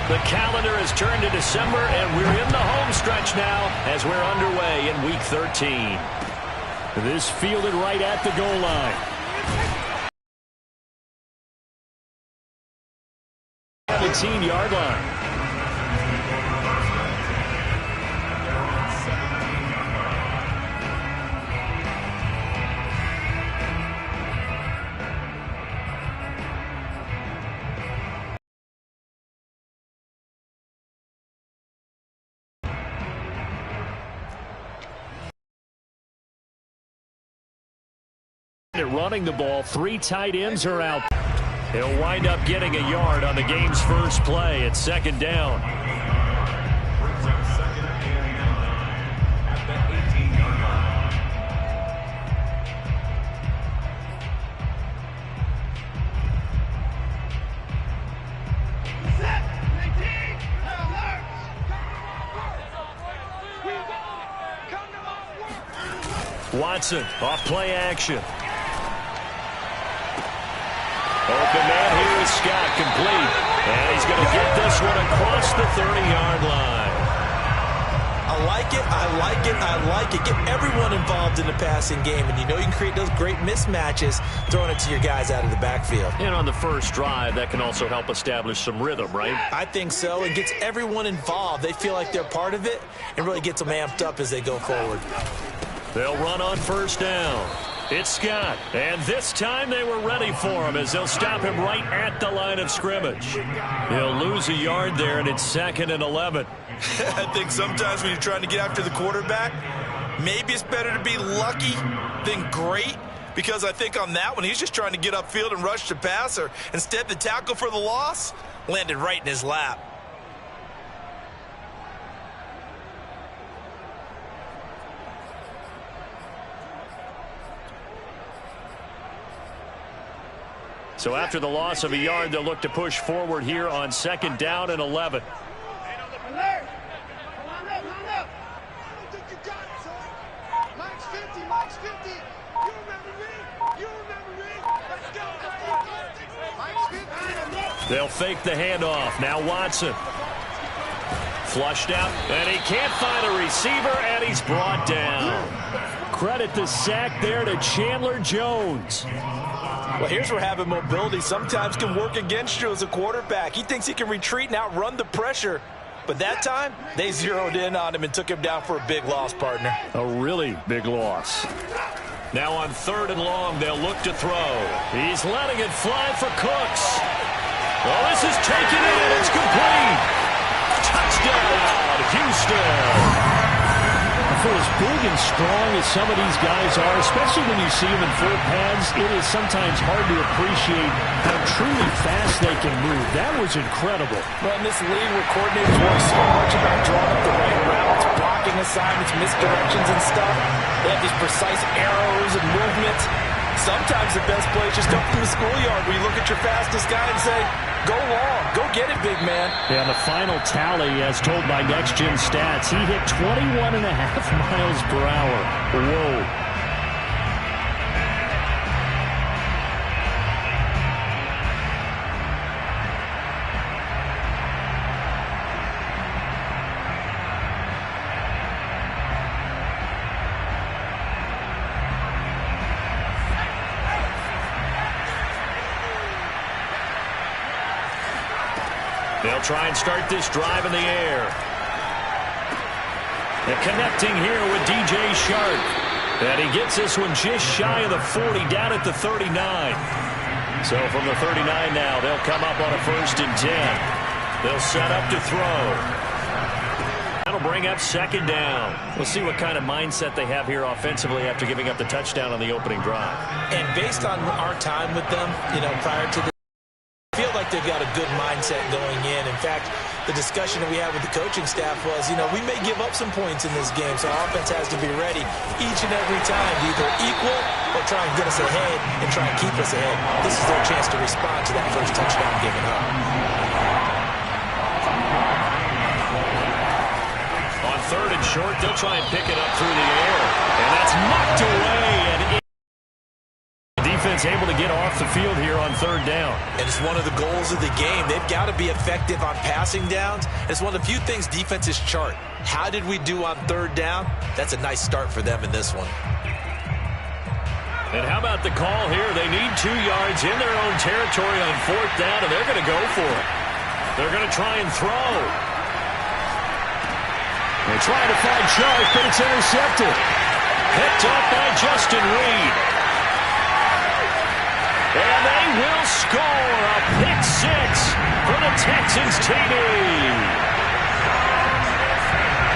The calendar has turned to December, and we're in the home stretch now as we're underway in Week 13. This fielded right at the goal line. 17-yard line. Running the ball, 3 tight ends are out. He'll wind up getting a yard on the game's first play at 2nd down. Watson off play action. Open man here is Scott, complete. And he's going to get this one across the 30-yard line. I like it, I like it, I like it. Get everyone involved in the passing game, and you know you can create those great mismatches throwing it to your guys out of the backfield. And on the first drive, that can also help establish some rhythm, right? I think so. It gets everyone involved. They feel like they're part of it and really gets them amped up as they go forward. They'll run on 1st down. It's Scott, and this time they were ready for him as they'll stop him right at the line of scrimmage. He'll lose a yard there, and it's 2nd and 11. I think sometimes when you're trying to get after the quarterback, maybe it's better to be lucky than great, because I think on that one he's just trying to get upfield and rush the passer. Instead, the tackle for the loss landed right in his lap. So after the loss of a yard, they'll look to push forward here on 2nd down and 11. They'll fake the handoff. Now Watson. Flushed out, and he can't find a receiver, and he's brought down. Credit the sack there to Chandler Jones. Well, here's where having mobility sometimes can work against you as a quarterback. He thinks he can retreat and outrun the pressure. But that time, they zeroed in on him and took him down for a big loss, partner. A really big loss. Now on 3rd and long, they'll look to throw. He's letting it fly for Cooks. Well, this is taken in, and it's complete. Touchdown, Houston. For as big and strong as some of these guys are, especially when you see them in full pads, it is sometimes hard to appreciate how truly fast they can move. That was incredible. Well, in this league where coordinators work so much about drawing up the right routes, blocking assignments, misdirections and stuff, they have these precise arrows and movements. Sometimes the best play is just up from the schoolyard where you look at your fastest guy and say, go long, go get it, big man. Yeah, the final tally, as told by Next Gen Stats, he hit 21.5 miles per hour. Whoa. They'll try and start this drive in the air. And connecting here with DJ Shark. And he gets this one just shy of the 40, down at the 39. So from the 39 now, they'll come up on a 1st and 10. They'll set up to throw. That'll bring up 2nd down. We'll see what kind of mindset they have here offensively after giving up the touchdown on the opening drive. And based on our time with them, prior to this, I feel like they've got a good mindset going in. In fact, the discussion that we had with the coaching staff was, we may give up some points in this game, so our offense has to be ready each and every time to either equal or try and get us ahead and try and keep us ahead. This is their chance to respond to that first touchdown given up. On 3rd and short, they'll try and pick it up through the air. And that's knocked away. And defense able to get off the field here on third down. And it's one of the goals of the game. They've got to be effective on passing downs. It's one of the few things defenses chart. How did we do on third down? That's a nice start for them in this one. And how about the call here? They need 2 yards in their own territory on fourth down, and they're going to go for it. They're going to try and throw. They're trying to find Chark, but it's intercepted. Picked up by Justin Reed. And they will score a pick 6 for the Texans TD.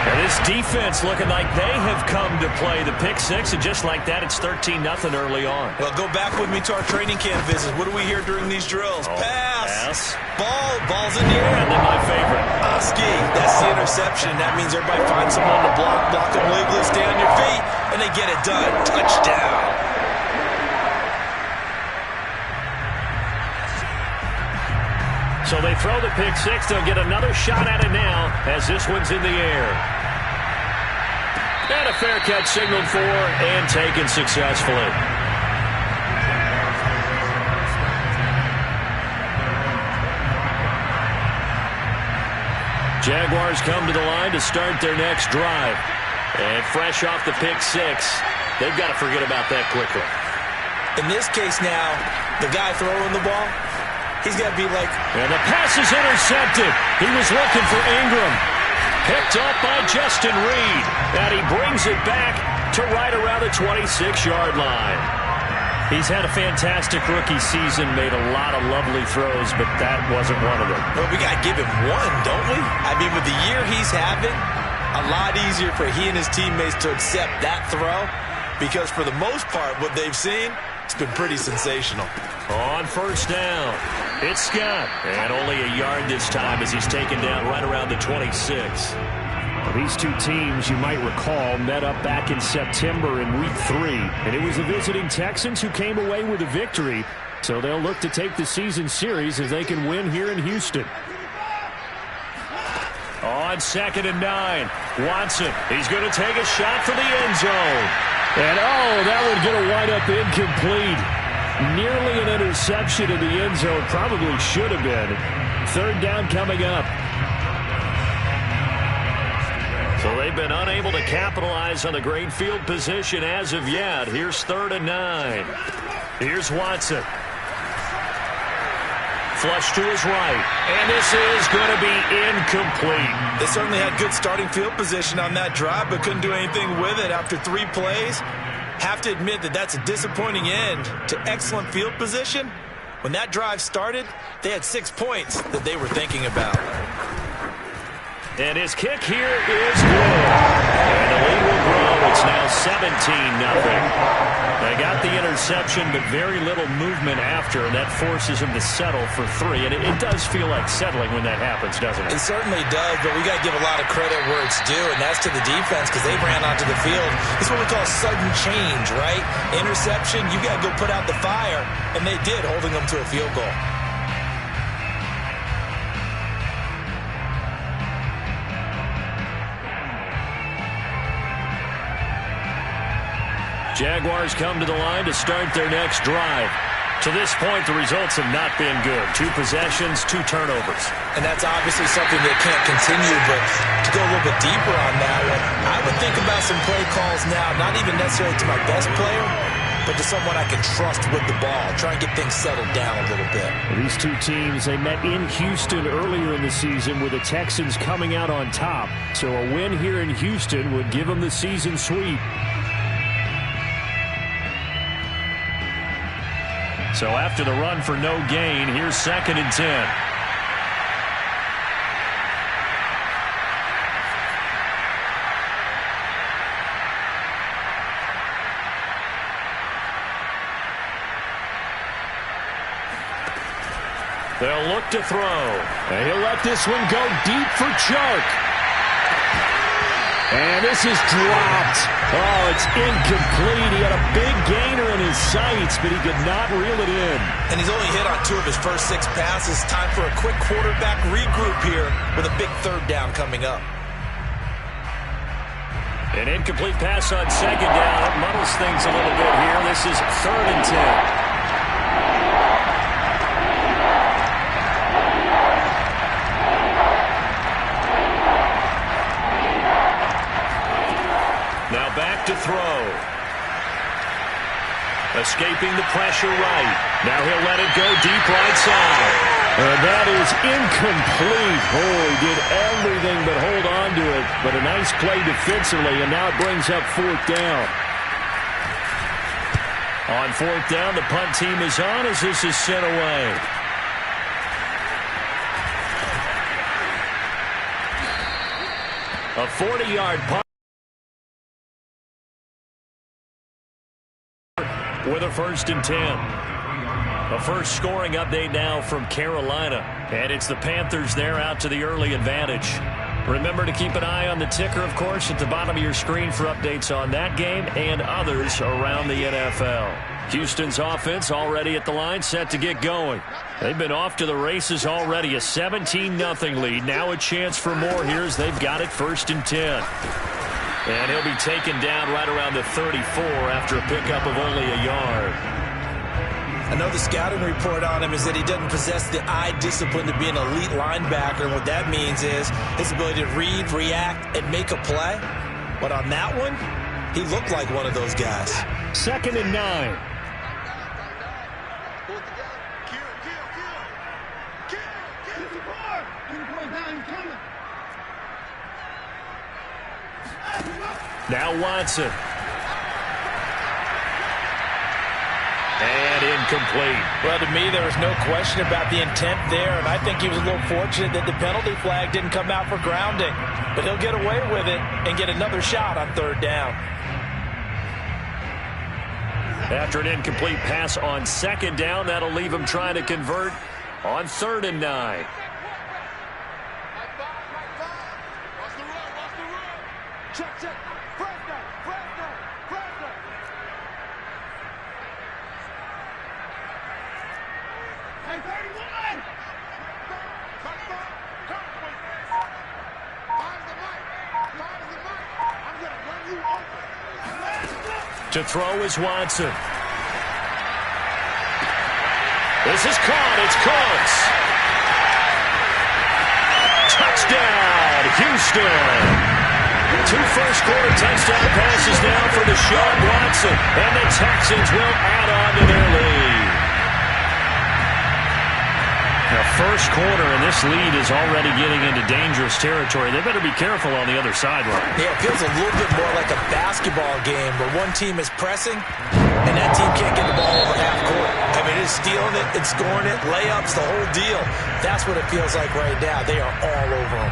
And this defense looking like they have come to play the pick 6, and just like that, it's 13-0 early on. Well, go back with me to our training camp visits. What do we hear during these drills? Pass. Ball's in the air. And then my favorite. Oski, that's the interception. That means everybody finds someone to block them legally, stay on your feet, and they get it done. Touchdown. So they throw the pick 6. They'll get another shot at it now as this one's in the air. And a fair catch signaled for and taken successfully. Jaguars come to the line to start their next drive. And fresh off the pick 6, they've got to forget about that quickly. In this case now, the guy throwing the ball, he's got to be like... And the pass is intercepted. He was looking for Ingram. Picked up by Justin Reed. And he brings it back to right around the 26-yard line. He's had a fantastic rookie season, made a lot of lovely throws, but that wasn't one of them. Well, we got to give him one, don't we? I mean, with the year he's having, a lot easier for he and his teammates to accept that throw, because for the most part, what they've seen, it's been pretty sensational. On first down, it's Scott. And only a yard this time as he's taken down right around the 26. Well, these two teams, you might recall, met up back in September in Week 3. And it was the visiting Texans who came away with a victory. So they'll look to take the season series if they can win here in Houston. On 2nd and 9, Watson. He's going to take a shot for the end zone. And, that would get a wind up incomplete. Nearly an interception in the end zone. Probably should have been. Third down coming up. So they've been unable to capitalize on the great field position as of yet. Here's 3rd and 9. Here's Watson. Flush to his right. And this is going to be incomplete. They certainly had good starting field position on that drive, but couldn't do anything with it after 3 plays. Have to admit that that's a disappointing end to excellent field position. When that drive started, they had 6 points that they were thinking about. And his kick here is good. And the lead will grow. It's now 17-0. They got the interception, but very little movement after, and that forces him to settle for 3. And it does feel like settling when that happens, doesn't it? It certainly does, but we got to give a lot of credit where it's due, and that's to the defense because they ran onto the field. It's what we call sudden change, right? Interception, you got to go put out the fire, and they did, holding them to a field goal. Jaguars come to the line to start their next drive. To this point, the results have not been good. 2 possessions, 2 turnovers. And that's obviously something that can't continue, but to go a little bit deeper on that one, I would think about some play calls now, not even necessarily to my best player, but to someone I can trust with the ball. Try and get things settled down a little bit. These two teams, they met in Houston earlier in the season with the Texans coming out on top. So a win here in Houston would give them the season sweep. So after the run for no gain, here's 2nd and 10. They'll look to throw. And he'll let this one go deep for Chark. And this is dropped. Oh, it's incomplete. He had a big gainer in his sights, but he could not reel it in. And he's only hit on 2 of his first 6 passes. Time for a quick quarterback regroup here with a big 3rd down coming up. An incomplete pass on 2nd down. It muddles things a little bit here. This is 3rd and 10. throw. Escaping the pressure right. Now he'll let it go deep right side. And that is incomplete. Oh, he did everything but hold on to it. But a nice play defensively, and now it brings up fourth down. On fourth down, the punt team is on as this is sent away. A 40-yard punt with a 1st and 10. A first scoring update now from Carolina. And it's the Panthers there out to the early advantage. Remember to keep an eye on the ticker, of course, at the bottom of your screen for updates on that game and others around the NFL. Houston's offense already at the line, set to get going. They've been off to the races already. A 17-0 lead. Now a chance for more here as they've got it 1st and 10. And he'll be taken down right around the 34 after a pickup of only a yard. I know the scouting report on him is that he doesn't possess the eye discipline to be an elite linebacker. And what that means is his ability to read, react, and make a play. But on that one, he looked like one of those guys. 2nd and 9. Now Watson. And incomplete. Well, to me, there was no question about the intent there, and I think he was a little fortunate that the penalty flag didn't come out for grounding. But he'll get away with it and get another shot on 3rd down. After an incomplete pass on 2nd down, that'll leave him trying to convert on 3rd and 9. To throw is Watson. This is caught. It's close. Touchdown, Houston. 2 first-quarter touchdown passes now for Deshaun Watson. And the Texans will add on to their lead. The first quarter, and this lead is already getting into dangerous territory. They better be careful on the other sideline. Yeah, it feels a little bit more like a basketball game where one team is pressing and that team can't get the ball over half court. I mean, it's stealing it, it's scoring it, layups, the whole deal. That's what it feels like right now. They are all over them.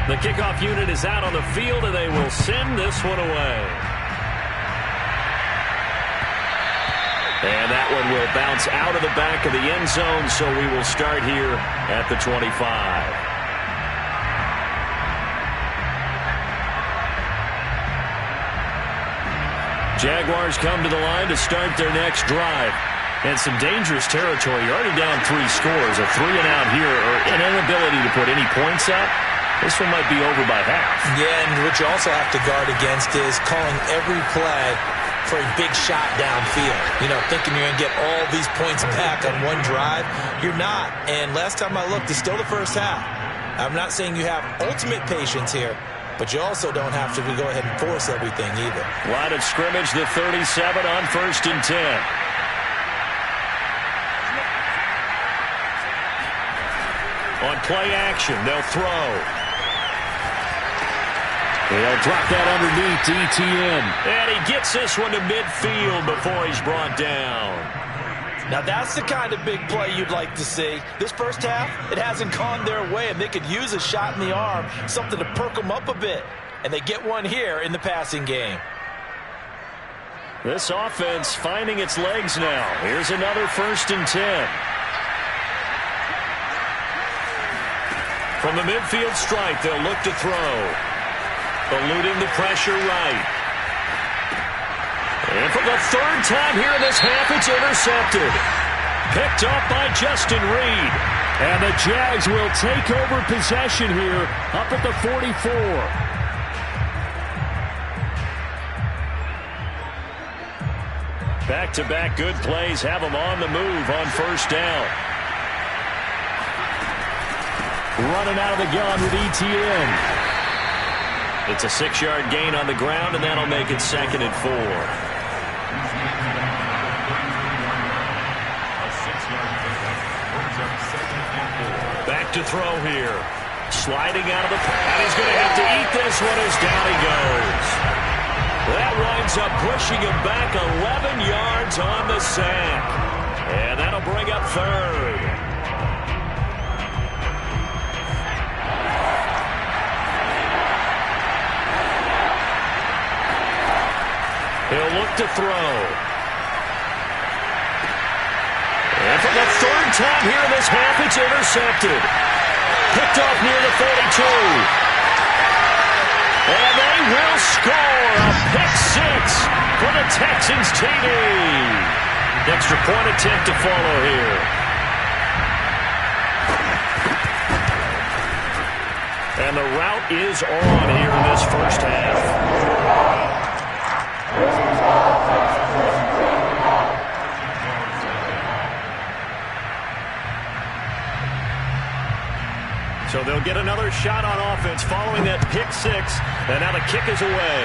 The kickoff unit is out on the field, and they will send this one away. And that one will bounce out of the back of the end zone, so we will start here at the 25. Jaguars come to the line to start their next drive. And some dangerous territory. You're already down 3 scores. A 3-and-out here, or an inability to put any points up. This one might be over by half. Yeah, and what you also have to guard against is calling every play for a big shot downfield. You know, thinking you're going to get all these points back on one drive. You're not. And last time I looked, it's still the first half. I'm not saying you have ultimate patience here, but you also don't have to go ahead and force everything either. Line of scrimmage, the 37 on 1st and 10. On play action, they'll throw. They'll drop that underneath to ETN. And he gets this one to midfield before he's brought down. Now that's the kind of big play you'd like to see. This first half, it hasn't gone their way, and they could use a shot in the arm, something to perk them up a bit. And they get one here in the passing game. This offense finding its legs now. Here's another 1st and 10. From the midfield stripe, they'll look to throw. Eluding the pressure right. And for the 3rd time here in this half, it's intercepted. Picked up by Justin Reed. And the Jags will take over possession here up at the 44. Back-to-back good plays have them on the move on first down. Running out of the gun with ETN. It's a 6-yard gain on the ground, and that'll make it 2nd and 4. Back to throw here. Sliding out of the pass. And he's going to have to eat this one as down he goes. That winds up pushing him back 11 yards on the sack. And that'll bring up 3rd. He'll look to throw. And for the 3rd time here in this half, it's intercepted. Picked off near the 42. And they will score a pick-6 for the Texans TD. Extra point attempt to follow here. And the route is on here in this first half. So they'll get another shot on offense following that pick-6, and now the kick is away.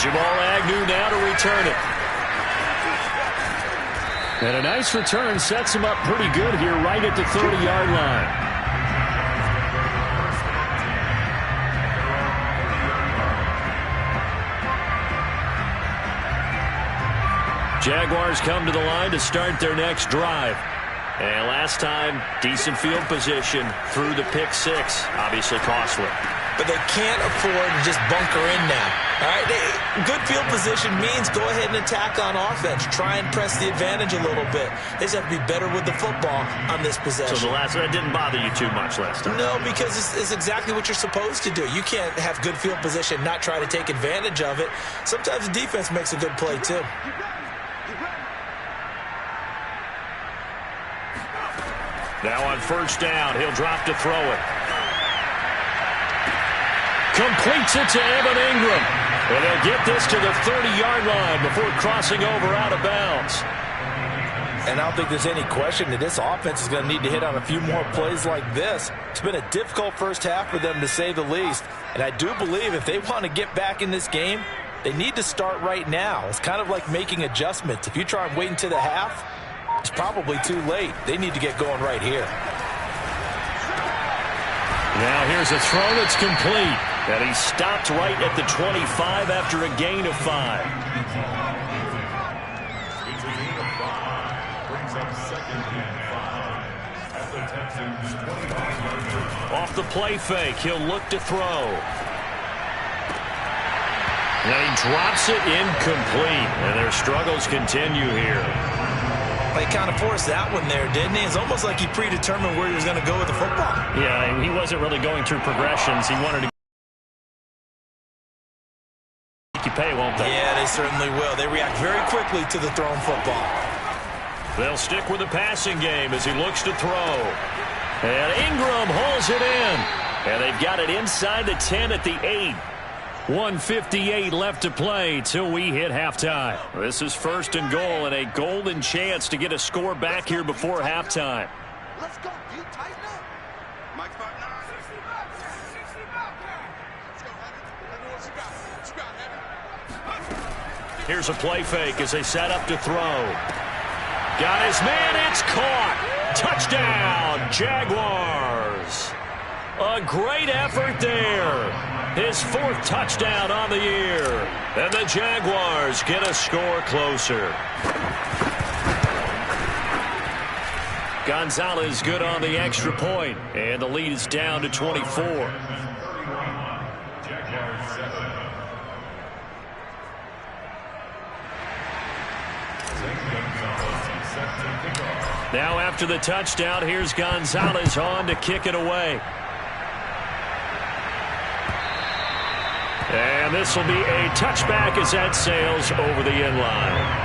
Jamal Agnew now to return it. And a nice return sets him up pretty good here right at the 30-yard line. Jaguars come to the line to start their next drive. And last time, decent field position through the pick-6, obviously costly. But they can't afford to just bunker in now. All right, good field position means go ahead and attack on offense. Try and press the advantage a little bit. They just have to be better with the football on this possession. So that didn't bother you too much last time? No, because it's exactly what you're supposed to do. You can't have good field position, not try to take advantage of it. Sometimes the defense makes a good play, too. Now on first down, he'll drop to throw it. Completes it to Evan Ingram. And they'll get this to the 30-yard line before crossing over out of bounds. And I don't think there's any question that this offense is going to need to hit on a few more plays like this. It's been a difficult first half for them, to say the least. And I do believe if they want to get back in this game, they need to start right now. It's kind of like making adjustments. If you try and wait until the half, it's probably too late. They need to get going right here. Now here's a throw that's complete. And he stopped right at the 25 after a gain of 5. Off the play fake, he'll look to throw. And he drops it incomplete. And their struggles continue here. He kind of forced that one there, didn't he? It's almost like he predetermined where he was going to go with the football. Yeah, he wasn't really going through progressions. He wanted to you pay, won't they? Yeah, they certainly will. They react very quickly to the thrown football. They'll stick with the passing game as he looks to throw. And Ingram hauls it in. And they've got it inside the 10 at the 8. 1:58 left to play till we hit halftime. This is 1st and goal and a golden chance to get a score back here before halftime. Let's go. You tighten up. Mike's 5'9". Let's go. Here's a play fake as they set up to throw. Got his man. It's caught. Touchdown, Jaguars. A great effort there. His 4th touchdown on the year. And the Jaguars get a score closer. Gonzalez good on the extra point. And the lead is down to 24. Now after the touchdown, here's Gonzalez on to kick it away. And this will be a touchback as that sails over the end line.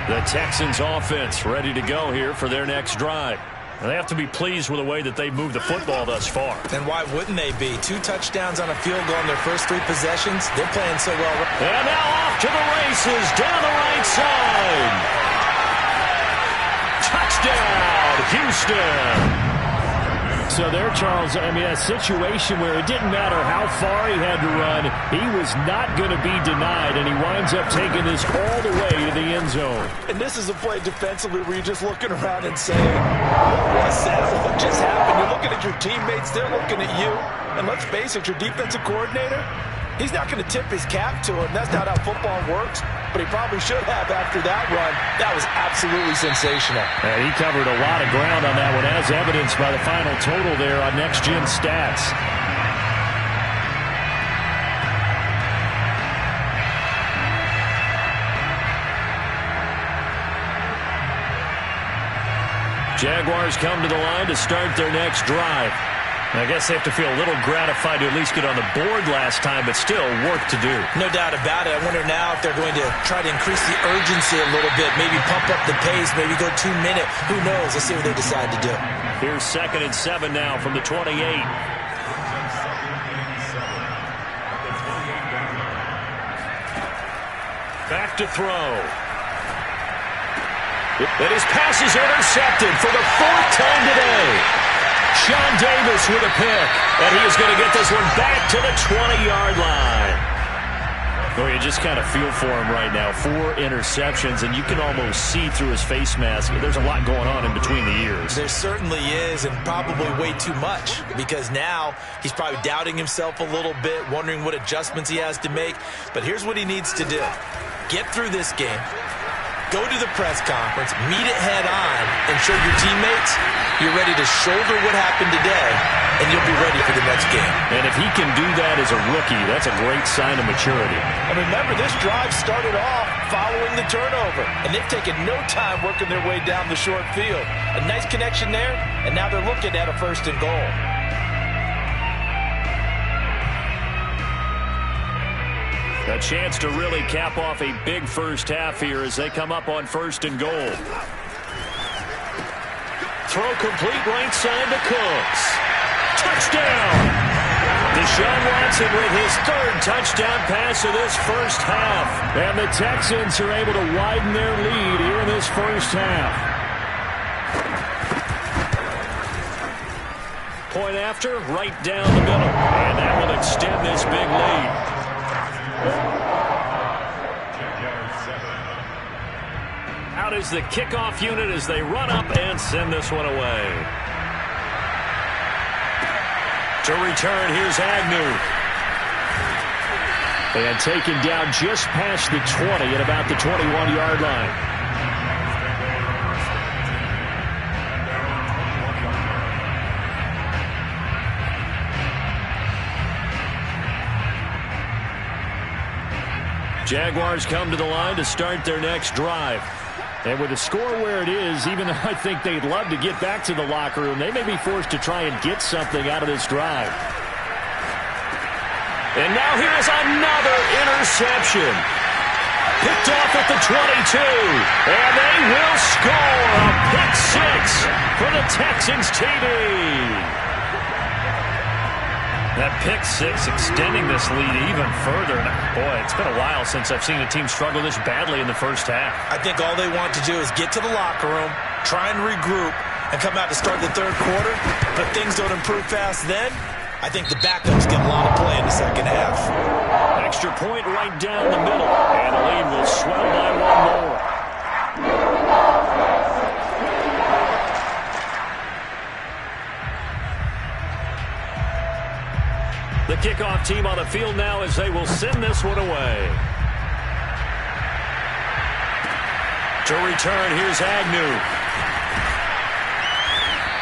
The Texans offense ready to go here for their next drive. They have to be pleased with the way that they've moved the football thus far. And why wouldn't they be? 2 touchdowns on a field goal in their first 3 possessions. They're playing so well. And now off to the races down the right side. Touchdown, Houston. So there, Charles, I mean, a situation where it didn't matter how far he had to run, he was not going to be denied, and he winds up taking this all the way to the end zone. And this is a play defensively where you're just looking around and saying, what was that? What just happened? You're looking at your teammates, they're looking at you. And let's face it, your defensive coordinator, he's not going to tip his cap to him. That's not how football works. But he probably should have after that run. That was absolutely sensational. And he covered a lot of ground on that one, as evidenced by the final total there on Next Gen Stats. Jaguars come to the line to start their next drive. I guess they have to feel a little gratified to at least get on the board last time, but still work to do. No doubt about it. I wonder now if they're going to try to increase the urgency a little bit, maybe pump up the pace, maybe go 2 minute. Who knows? Let's see what they decide to do. Here's 2nd and 7 now from the 28. Back to throw. And his pass is intercepted for the 4th time today. Sean Davis with a pick, and he is going to get this one back to the 20-yard line. Oh, you just kind of feel for him right now. 4 interceptions, and you can almost see through his face mask. There's a lot going on in between the ears. There certainly is, and probably way too much, because now he's probably doubting himself a little bit, wondering what adjustments he has to make. But here's what he needs to do. Get through this game. Go to the press conference, meet it head on, and show your teammates you're ready to shoulder what happened today, and you'll be ready for the next game. And if he can do that as a rookie, that's a great sign of maturity. And remember, this drive started off following the turnover, and they've taken no time working their way down the short field. A nice connection there, and now they're looking at a 1st and goal. A chance to really cap off a big first half here as they come up on 1st and goal. Throw complete right side to Cooks. Touchdown! Deshaun Watson with his 3rd touchdown pass of this first half. And the Texans are able to widen their lead here in this first half. Point after, right down the middle. And that will extend this big lead. Out is the kickoff unit as they run up and send this one away. To return, here's Agnew. And taken down just past the 20 at about the 21-yard line. Jaguars come to the line to start their next drive. And with the score where it is, even though I think they'd love to get back to the locker room, they may be forced to try and get something out of this drive. And now here is another interception. Picked off at the 22. And they will score a pick 6 for the Texans TD. That pick 6 extending this lead even further. Boy, it's been a while since I've seen a team struggle this badly in the first half. I think all they want to do is get to the locker room, try and regroup, and come out to start the 3rd quarter. But if things don't improve fast then, I think the backups get a lot of play in the 2nd half. Extra point right down the middle. And the lead will swell by 1 more. The kickoff team on the field now as they will send this one away. To return, here's Agnew.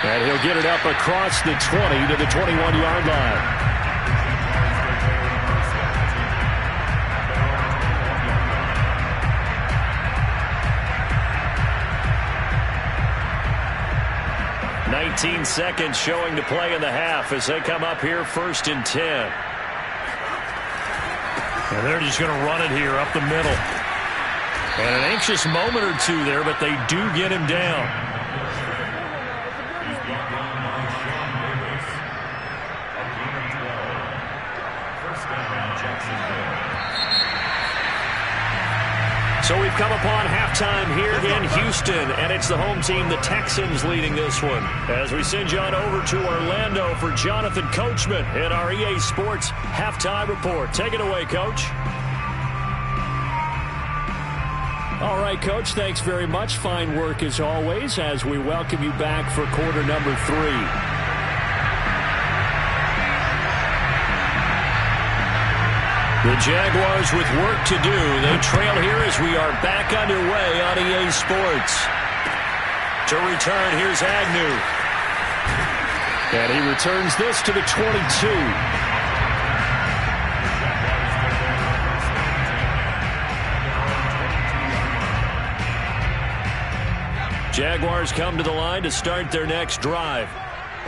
And he'll get it up across the 20 to the 21-yard line. $19 seconds showing to play in the half as they come up here 1st and 10. And they're just going to run it here up the middle. And an anxious moment or two there, but they do get him down. So we've come upon halftime here in Houston, and it's the home team, the Texans, leading this one. As we send you on over to Orlando for Jonathan Coachman in our EA Sports halftime report. Take it away, Coach. All right, Coach, thanks very much. Fine work as always as we welcome you back for quarter number 3. The Jaguars with work to do. They trail here as we are back underway on EA Sports. To return, here's Agnew. And he returns this to the 22. Jaguars come to the line to start their next drive.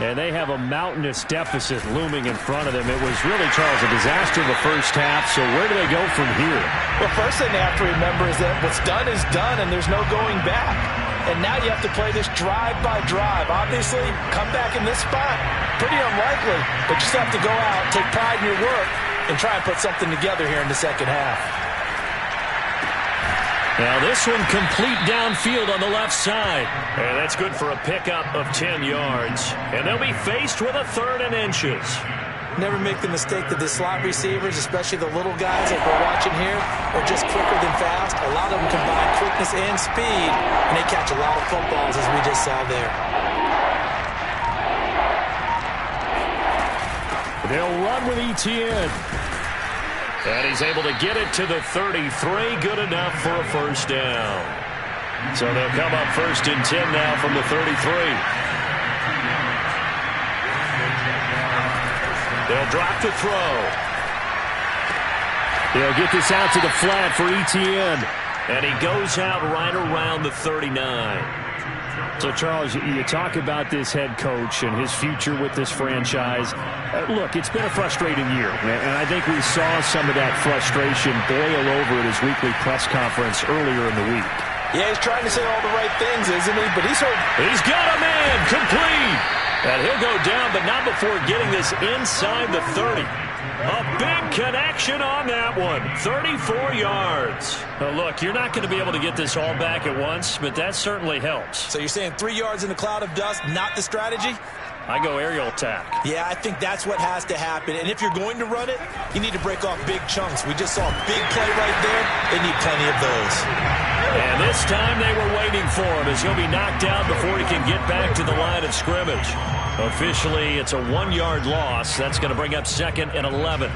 And they have a mountainous deficit looming in front of them. It was really, Charles, a disaster in the first half. So where do they go from here? Well, first thing they have to remember is that what's done is done, and there's no going back. And now you have to play this drive by drive. Obviously, come back in this spot, pretty unlikely. But you just have to go out, take pride in your work, and try and put something together here in the second half. Now this one complete downfield on the left side. And that's good for a pickup of 10 yards. And they'll be faced with a 3rd and inches. Never make the mistake that the slot receivers, especially the little guys like we're watching here, are just quicker than fast. A lot of them combine quickness and speed, and they catch a lot of footballs, as we just saw there. They'll run with Etienne. And he's able to get it to the 33. Good enough for a first down. So they'll come up 1st and 10 now from the 33. They'll drop to throw. They'll get this out to the flat for Etienne. And he goes out right around the 39. So, Charles, you talk about this head coach and his future with this franchise. Look, it's been a frustrating year, and I think we saw some of that frustration boil over at his weekly press conference earlier in the week. Yeah, he's trying to say all the right things, isn't he? But he's got a man complete. And he'll go down, but not before getting this inside the 30. A big connection on that one. 34 yards. Now, look, you're not going to be able to get this all back at once, but that certainly helps. So you're saying 3 yards in a cloud of dust, not the strategy? I go aerial attack. Yeah, I think that's what has to happen. And if you're going to run it, you need to break off big chunks. We just saw a big play right there. They need plenty of those. And this time they were waiting for him as he'll be knocked down before he can get back to the line of scrimmage. Officially, it's a 1-yard loss. That's going to bring up 2nd and 11.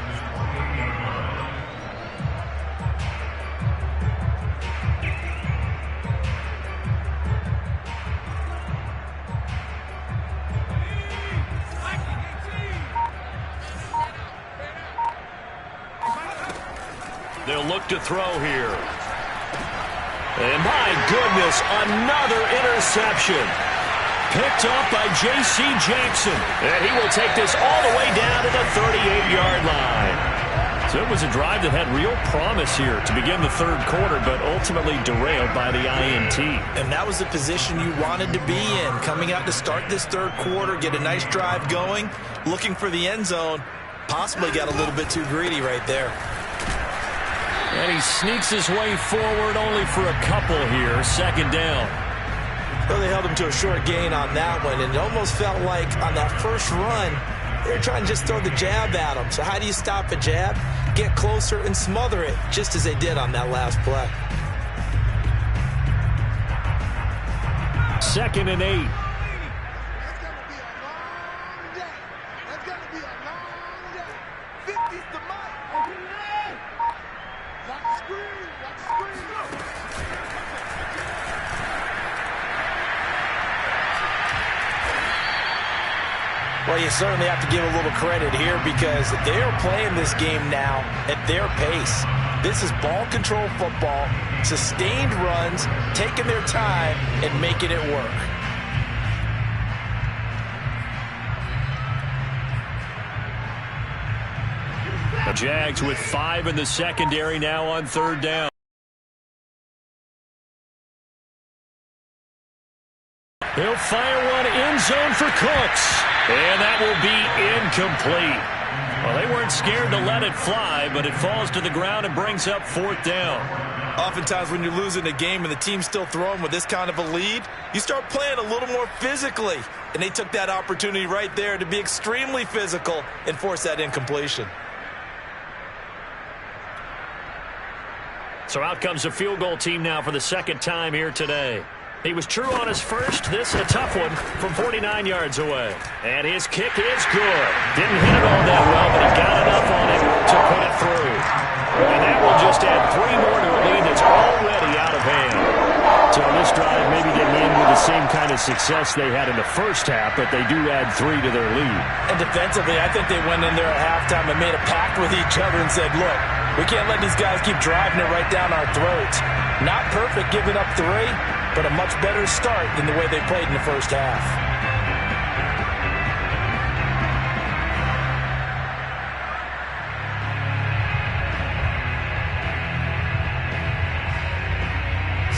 They'll look to throw here. And my goodness, another interception. Picked up by J.C. Jackson. And he will take this all the way down to the 38-yard line. So it was a drive that had real promise here to begin the 3rd quarter, but ultimately derailed by the INT. And that was the position you wanted to be in. Coming out to start this 3rd quarter, get a nice drive going, looking for the end zone. Possibly got a little bit too greedy right there. And he sneaks his way forward only for a couple here. 2nd down. Well, they held him to a short gain on that one, and it almost felt like on that first run, they were trying to just throw the jab at him. So how do you stop a jab? Get closer and smother it, just as they did on that last play. 2nd and 8. That's going to be a long day. 50's the mark. Lock the screen. Lock the screen. Well, you certainly have to give a little credit here because they are playing this game now at their pace. This is ball control football, sustained runs, taking their time and making it work. The Jags with 5 in the secondary now on 3rd down. He'll fire one end zone for Cooks. And that will be incomplete. Well, they weren't scared to let it fly, but it falls to the ground and brings up 4th down. Oftentimes when you're losing a game and the team's still throwing with this kind of a lead, you start playing a little more physically. And they took that opportunity right there to be extremely physical and force that incompletion. So out comes a field goal team now for the 2nd time here today. He was true on his first. This a tough one from 49 yards away. And his kick is good. Didn't hit it all that well, but he got enough on it to put it through. And that will just add 3 more to a lead that's already out of hand. So this drive maybe didn't end with the same kind of success they had in the first half, but they do add 3 to their lead. And defensively, I think they went in there at halftime and made a pact with each other and said, look, we can't let these guys keep driving it right down our throats. Not perfect giving up 3, but a much better start than the way they played in the first half.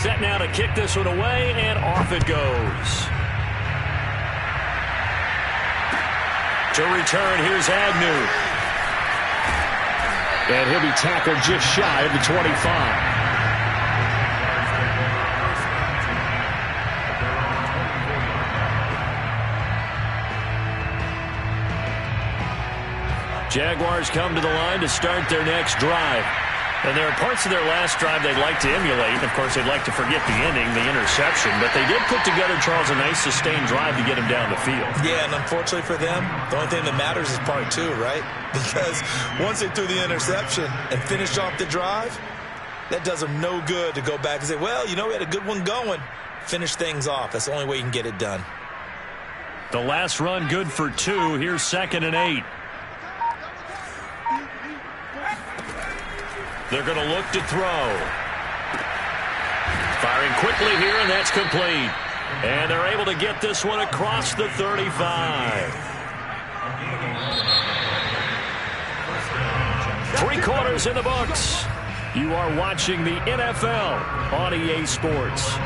Set now to kick this one away, and off it goes. To return, here's Agnew. And he'll be tackled just shy of the 25. Jaguars come to the line to start their next drive. And there are parts of their last drive they'd like to emulate. Of course, they'd like to forget the ending, the interception. But they did put together, Charles, a nice sustained drive to get him down the field. Yeah, and unfortunately for them, the only thing that matters is part 2, right? Because once they threw the interception and finished off the drive, that does them no good to go back and say, well, you know, we had a good one going. Finish things off. That's the only way you can get it done. The last run good for 2. Here's 2nd and 8. They're going to look to throw. Firing quickly here, and that's complete. And they're able to get this one across the 35. 3 quarters in the books. You are watching the NFL on EA Sports.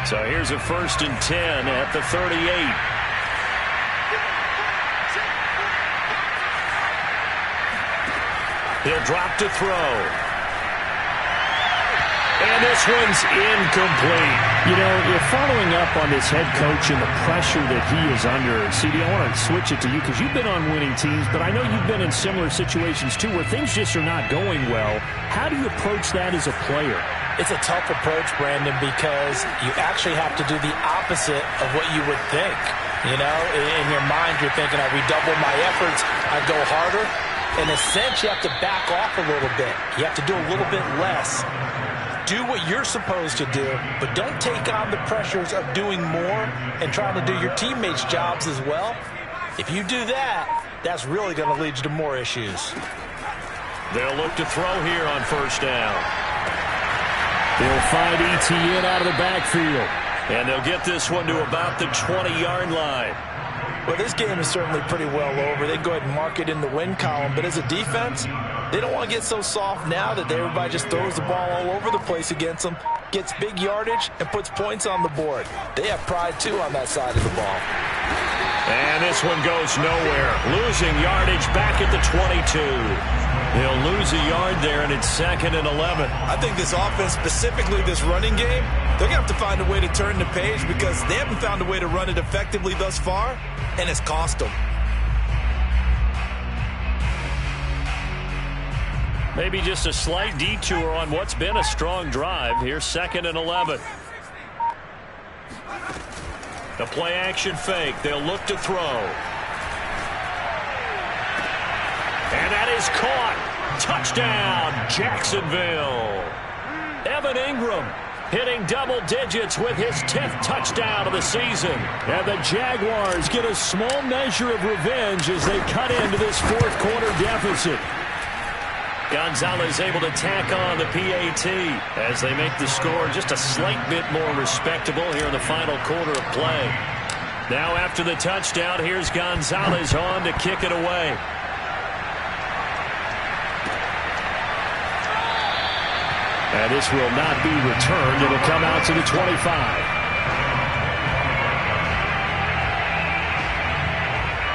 So here's a 1st and 10 at the 38. He'll drop to throw. And this one's incomplete. You know, you're following up on this head coach and the pressure that he is under. CD, I want to switch it to you because you've been on winning teams, but I know you've been in similar situations too where things just are not going well. How do you approach that as a player? It's a tough approach, Brandon, because you actually have to do the opposite of what you would think. You know, in your mind, you're thinking, I redouble my efforts, I go harder. In a sense, you have to back off a little bit. You have to do a little bit less. Do what you're supposed to do, but don't take on the pressures of doing more and trying to do your teammates' jobs as well. If you do that, that's really going to lead you to more issues. They'll look to throw here on 1st down. They'll find ETN out of the backfield. And they'll get this one to about the 20-yard line. Well, this game is certainly pretty well over. They go ahead and mark it in the win column. But as a defense, they don't want to get so soft now that everybody just throws the ball all over the place against them, gets big yardage, and puts points on the board. They have pride, too, on that side of the ball. And this one goes nowhere. Losing yardage back at the 22. They'll lose a yard there, and it's 2nd and 11. I think this offense, specifically this running game, they're going to have to find a way to turn the page because they haven't found a way to run it effectively thus far, and it's cost them. Maybe just a slight detour on what's been a strong drive. Here's 2nd and 11. The play action fake. They'll look to throw. And that is caught. Touchdown, Jacksonville. Evan Ingram hitting double digits with his 10th touchdown of the season. And the Jaguars get a small measure of revenge as they cut into this 4th quarter deficit. Gonzalez able to tack on the PAT as they make the score just a slight bit more respectable here in the final quarter of play. Now after the touchdown, here's Gonzalez on to kick it away. And this will not be returned. It'll come out to the 25.